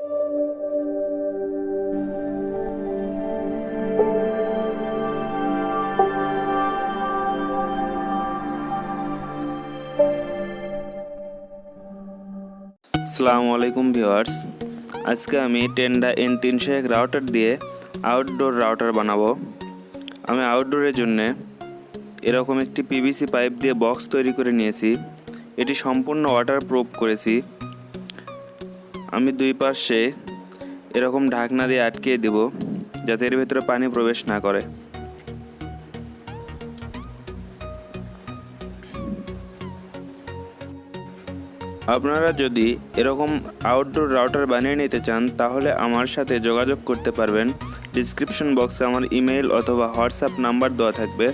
আসসালামু আলাইকুম ভিউয়ার্স, আজকে আমি টেন্ডা N301 রাউটার দিয়ে আউটডোর রাউটার বানাবো। আমি আউটডোরের জন্য এরকম একটি পিভিসি পাইপ দিয়ে বক্স তৈরি করে নিয়েছি। এটি সম্পূর্ণ ওয়াটারপ্রুফ করেছি। আমি দুই পাশে এরকম ঢাকনা দিয়ে আটকিয়ে দেব যাতে এর ভিতরে পানি প্রবেশ না করে। আপনারা যদি এরকম আউটডোর রাউটার বানিয়ে নিতে চান তাহলে আমার সাথে যোগাযোগ করতে পারবেন। ডিসক্রিপশন বক্সে আমার ইমেল অথবা হোয়াটসঅ্যাপ নাম্বার দেওয়া থাকবে।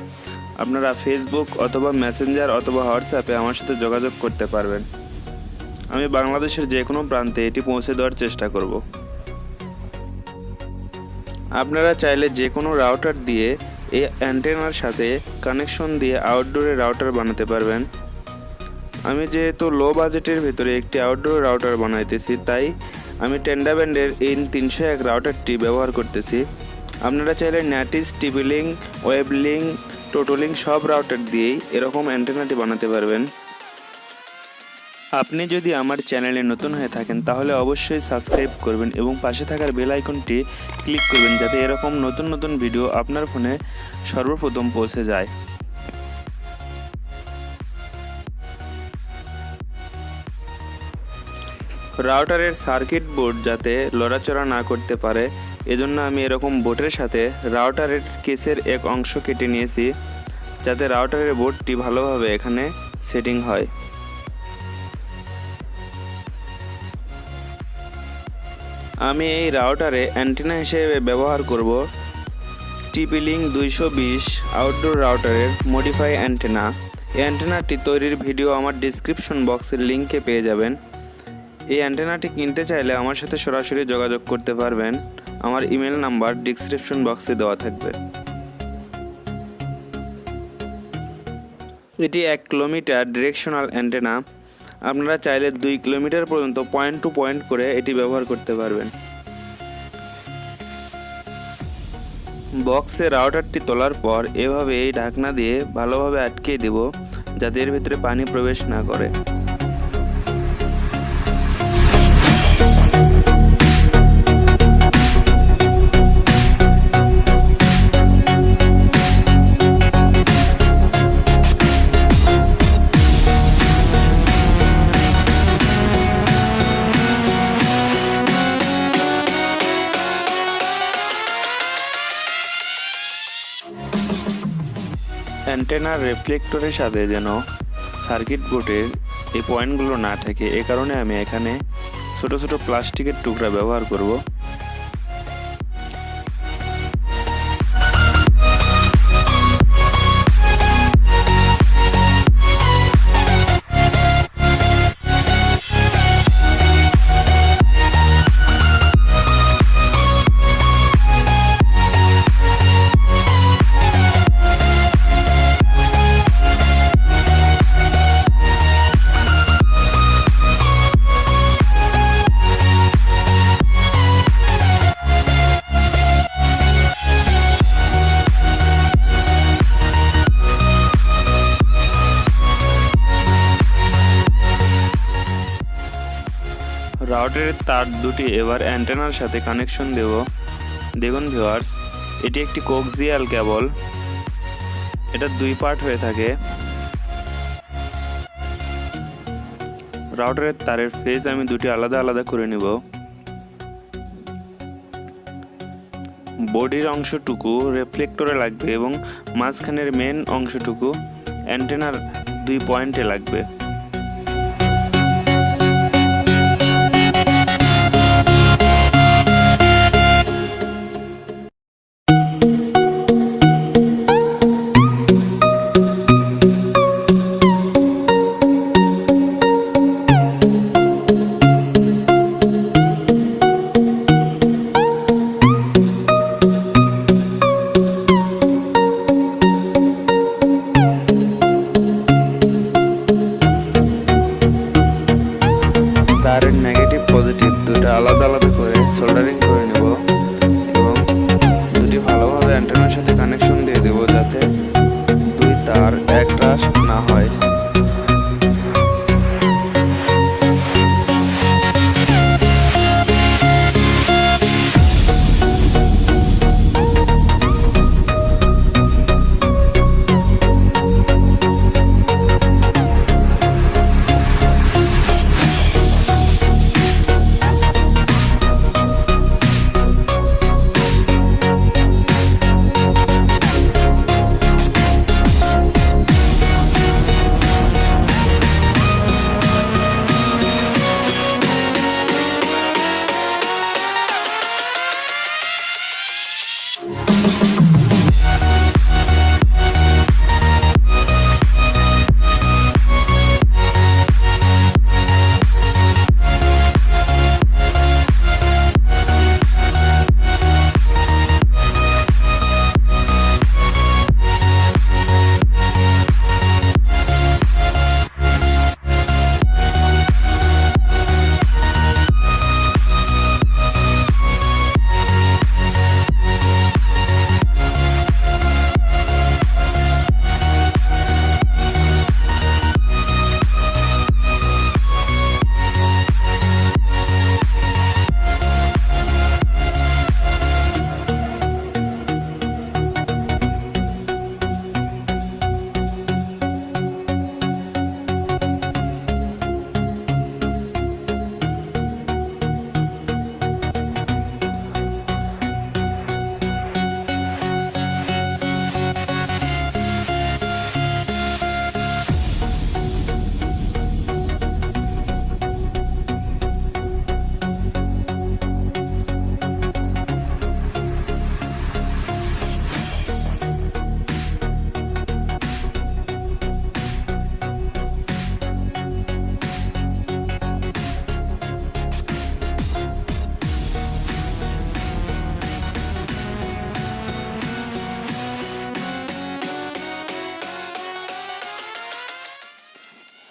আপনারা ফেসবুক অথবা মেসেঞ্জার অথবা হোয়াটসঅ্যাপে আমার সাথে যোগাযোগ করতে পারবেন। আমি বাংলাদেশের যে কোনো প্রান্তে এটি পৌঁছে দেওয়ার চেষ্টা করব। আপনারা চাইলে যে কোনো রাউটার দিয়ে এই অ্যান্টেনার সাথে কানেকশন দিয়ে আউটডোরে রাউটার বানাতে পারবেন। আমি যেহেতু লো বাজেটের ভিতরে একটি আউটডোর রাউটার বানাইতেছি, তাই আমি টেন্ডা ব্র্যান্ডের N301 রাউটারটি ব্যবহার করতেছি। আপনারা চাইলে ন্যাটিস, টিভি লিঙ্ক, ওয়েব লিঙ্ক, টোটোলিঙ্ক সব রাউটার দিয়েই এরকম অ্যান্টেনাটি বানাতে পারবেন। আপনি যদি আমার চ্যানেলে নতুন হয়ে থাকেন তাহলে অবশ্যই সাবস্ক্রাইব করবেন এবং পাশে থাকার বেল আইকনটি ক্লিক করবেন যাতে এরকম নতুন নতুন ভিডিও আপনার ফোনে সর্বপ্রথম পৌঁছে যায়। রাউটারের সার্কিট বোর্ড যাতে লড়াচড়া না করতে পারে এজন্য আমি এরকম বোর্ডের সাথে রাউটারের কেসের এক অংশ কেটে নিয়েছি যাতে রাউটারের বোর্ডটি ভালোভাবে এখানে সেটিং হয়। আমি এই রাউটারে অ্যান্টেনা হিসেবে ব্যবহার করব TP-Link 220 আউটডোর রাউটারের মডিফাই অ্যান্টেনা। এই অ্যান্টেনাটি তৈরির ভিডিও আমার ডিসক্রিপশন বক্সের লিঙ্কে পেয়ে যাবেন। এই অ্যান্টেনাটি কিনতে চাইলে আমার সাথে সরাসরি যোগাযোগ করতে পারবেন। আমার ইমেল নাম্বার ডিসক্রিপশন বক্সে দেওয়া থাকবে। এটি 1 কিলোমিটার ডিরেকশনাল অ্যান্টেনা। আপনারা চাইলে 2 কিলোমিটার পর্যন্ত পয়েন্ট টু পয়েন্ট করে এটি ব্যবহার করতে পারবেন। বক্সে রাউটারটি তোলার পর এভাবে এই ঢাকনা দিয়ে ভালোভাবে আটকে দেব যাতে এর ভিতরে পানি প্রবেশ না করে। অ্যান্টেনার রিফ্লেক্টরের সাথে যেন সার্কিট বোর্ডের এই পয়েন্টগুলো না থাকে, এ কারণে আমি এখানে ছোট ছোট প্লাস্টিকের টুকরা ব্যবহার করব। রাউটারের তার দুটি এবার অ্যান্টেনার সাথে কানেকশন দেব। দেখুন ভিউয়ার্স, এটি একটি কোক্সিয়াল কেবল। এটা 2 পার্ট হয়ে থাকে। রাউটারের তারের ফেজ আমি দুটি আলাদা আলাদা করে নিব। বডির অংশটুকু রিফ্লেক্টরে লাগবে এবং মাঝখানের মেন অংশটুকু অ্যান্টেনার 2 পয়েন্টে লাগবে। করে সোল্ডারিং করে নেব এবং দুটি ভালোভাবে অ্যান্টেনার সাথে কানেকশন দিয়ে দেব যাতে দুই তার এক রাস্ট না হয়।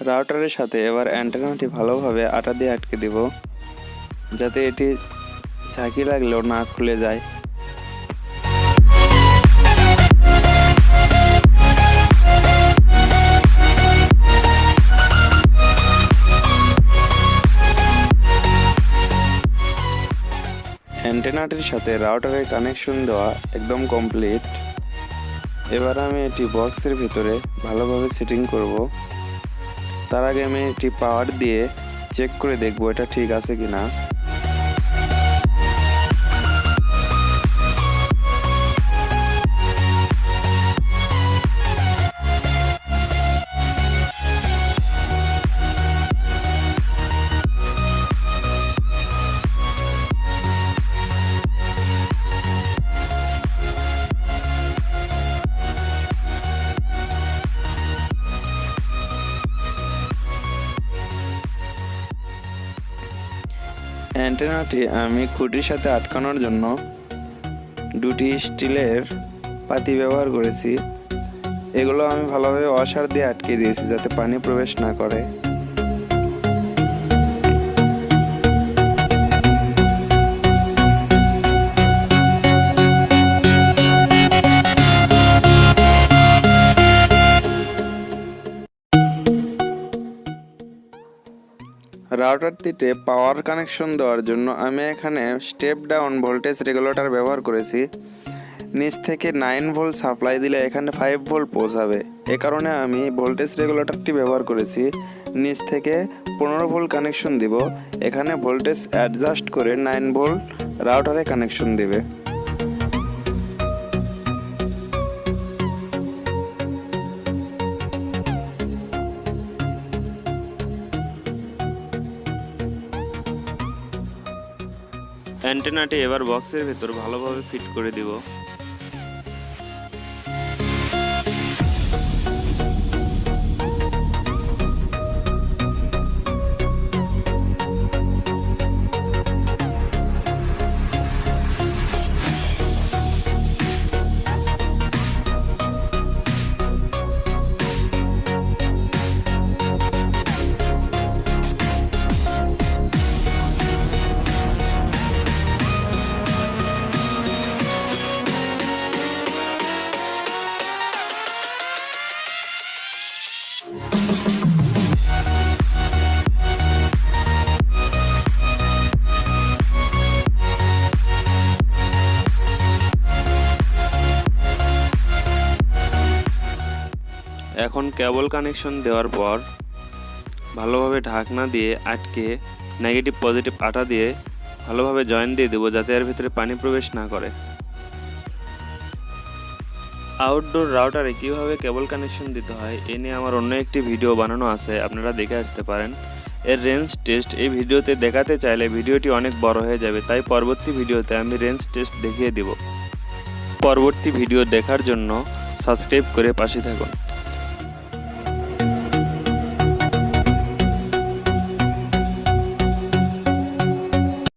রাউটারের সাথে এবার অ্যান্টেনাটি ভালোভাবে আটা দিয়ে আটকে দেব যাতে এটি ঝাঁকি লাগলেও না খুলে যায়। অ্যান্টেনাটির সাথে রাউটারের কানেকশন দেওয়া একদম কমপ্লিট। এবার আমি এটি বক্সের ভিতরে ভালোভাবে সেটিং করব। তার আগে আমি এটি পাওয়ার দিয়ে চেক করে দেখব এটা ঠিক আছে কিনা। অ্যান্টেনাটি আমি খুঁটির সাথে আটকানোর জন্য দুটি স্টিলের পাতি ব্যবহার করেছি। এগুলো আমি ভালোভাবে ওয়াশার দিয়ে আটকে দিয়েছি যাতে পানি প্রবেশ না করে। রাউটারটিতে পাওয়ার কানেকশন দেওয়ার জন্য আমি এখানে স্টেপ ডাউন ভোল্টেজ রেগুলেটর ব্যবহার করেছি। নিচ থেকে 9 ভোল্ট সাপ্লাই দিলে এখানে 5 ভোল্ট পৌঁছাবে, এ কারণে আমি ভোল্টেজ রেগুলেটরটি ব্যবহার করেছি। নিচ থেকে 15 ভোল্ট কানেকশন দিব, এখানে ভোল্টেজ অ্যাডজাস্ট করে 9 ভোল্ট রাউটারে কানেকশন দেবে। অ্যান্টেনাটি এবার বক্সের ভেতর ভালোভাবে ফিট করে দিব। এখন কেবল কানেকশন দেওয়ার পর ভালোভাবে ঢাকনা দিয়ে আটকে নেগেটিভ পজিটিভ আটা দিয়ে ভালোভাবে জয়েন্ট দিয়ে দেবো, যাতে এর ভিতরে পানি প্রবেশ না করে। আউটডোর রাউটারে কীভাবে কেবল কানেকশন দিতে হয় এ নিয়ে আমার অন্য একটি ভিডিও বানানো আছে, আপনারা দেখে আসতে পারেন। এর রেঞ্জ টেস্ট এই ভিডিওতে দেখাতে চাইলে ভিডিওটি অনেক বড় হয়ে যাবে, তাই পরবর্তী ভিডিওতে আমি রেঞ্জ টেস্ট দেখিয়ে দিব। পরবর্তী ভিডিও দেখার জন্য সাবস্ক্রাইব করে পাশে থাকুন।